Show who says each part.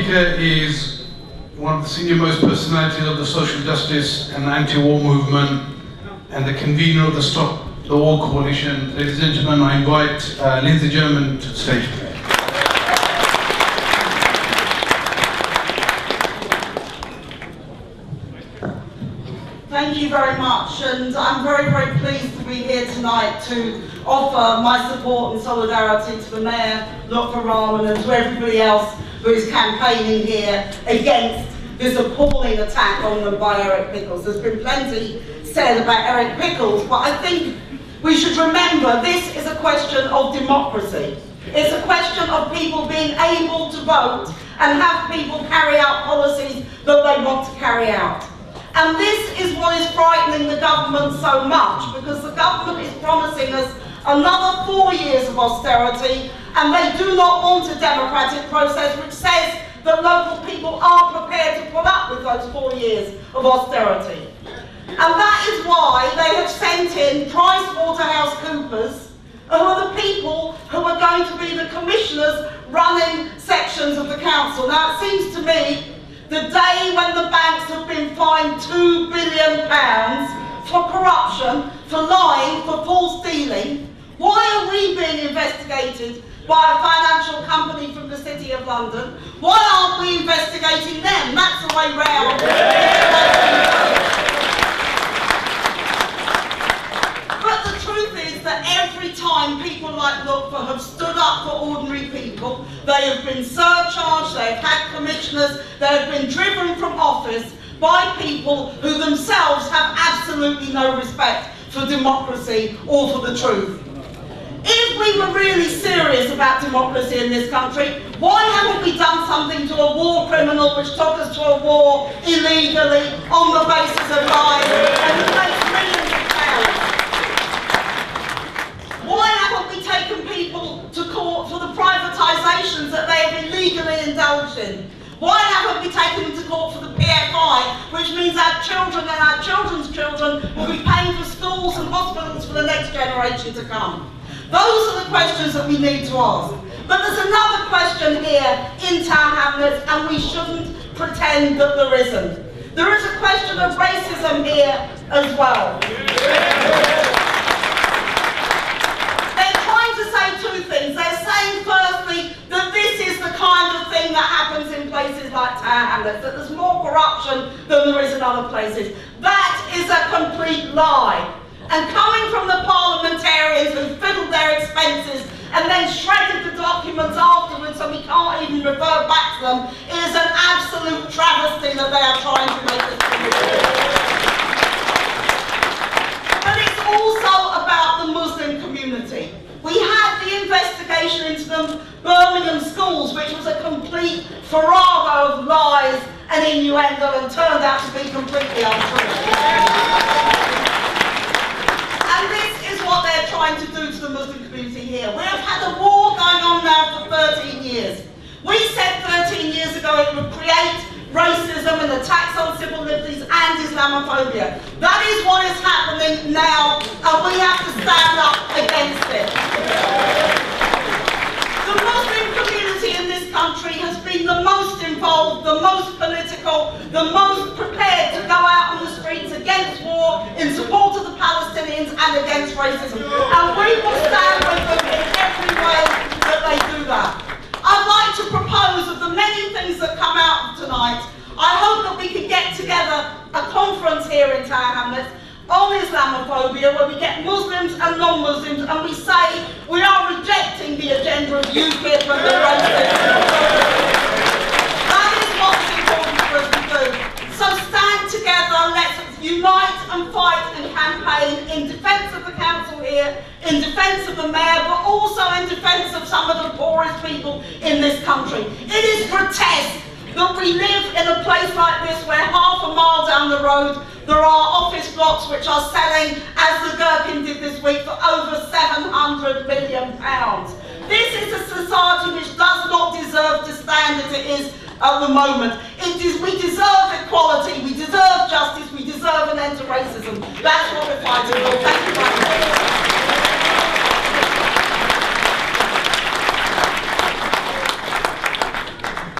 Speaker 1: speaker is one of the senior-most personalities of the social justice and anti-war movement and the convener of the Stop the War Coalition. Ladies and gentlemen, I invite Lindsey to the stage.
Speaker 2: Thank you very much, and I'm very, very pleased to be here tonight to offer my support and solidarity to the Mayor, Lutfur, Rahman, and to everybody else who is campaigning here against this appalling attack on them by Eric Pickles. There's been plenty said about Eric Pickles, but I think we should remember this is a question of democracy. It's a question of people being able to vote and have people carry out policies that they want to carry out. And this is what is frightening the government so much, because the government is promising us another 4 years of austerity, and they do not want a democratic process which says that local people are prepared to put up with those 4 years of austerity. And that is why they have sent in PricewaterhouseCoopers, who are the people who are going to be the commissioners running sections of the council. Now, it seems to me the day when the banks have been fined £2 billion for corruption, for lying, for false dealing, why are we being investigated by a financial company from the City of London? Why aren't we investigating them? That's the way round. But the truth is that every time people like Lutfur have stood up for ordinary people, they have been surcharged, they have had commissioners, they have been driven from office by people who themselves have absolutely no respect for democracy or for the truth. If we were really serious about democracy in this country, why haven't we done something to a war criminal which took us to a war illegally on the basis of lies and who makes millions of pounds? Why haven't we taken people to court for the privatisations that they have illegally indulged in? Why haven't we taken them to court for the PFI, which means our children and our children's children will be paying for schools and hospitals for the next generation to come? Those are the questions that we need to ask. But there's another question here in Tower Hamlets, and we shouldn't pretend that there isn't. There is a question of racism here as well. They're trying to say two things. They're saying, firstly, that this is the kind of thing that happens in places like Tower Hamlets, that there's more corruption than there is in other places. That is a complete lie. And coming from the parliamentarians who fiddled their expenses and then shredded the documents afterwards so we can't even refer back to them, it is an absolute travesty that they are trying to make this thing. But it's also about the Muslim community. We had the investigation into the Birmingham schools, which was a complete farrago of lies and innuendo and turned out to be completely untrue. And this is what they're trying to do to the Muslim community here. We have had a war going on now for 13 years. We said 13 years ago it would create racism and attacks on civil liberties and Islamophobia. That is what is happening now, and we have to stand up against it. The Muslim community in this country has been the most involved, the most political, the most prepared to go out on the streets against war, in support of the Palestinians and against racism. And we will stand with them in every way that they do that. I'd like to propose, of the many things that come out tonight, I hope that we can get together a conference here in Tower Hamlets on Islamophobia, where we get Muslims and non-Muslims and we say we are rejecting the agenda of UKIP and the racism. That is what's important for us to do. So stand together, let's unite and fight and campaign in defence of the council here, in defence of the mayor, but also in defence of some of the poorest people in this country. It is grotesque that we live in a place like this where half a mile down the road there are office blocks which are selling, as the Gherkin did this week, for over £700 million. This is a society which does not deserve to stand as it is at the moment. We deserve equality, we deserve justice, we deserve an end to racism. That's what we're fighting for.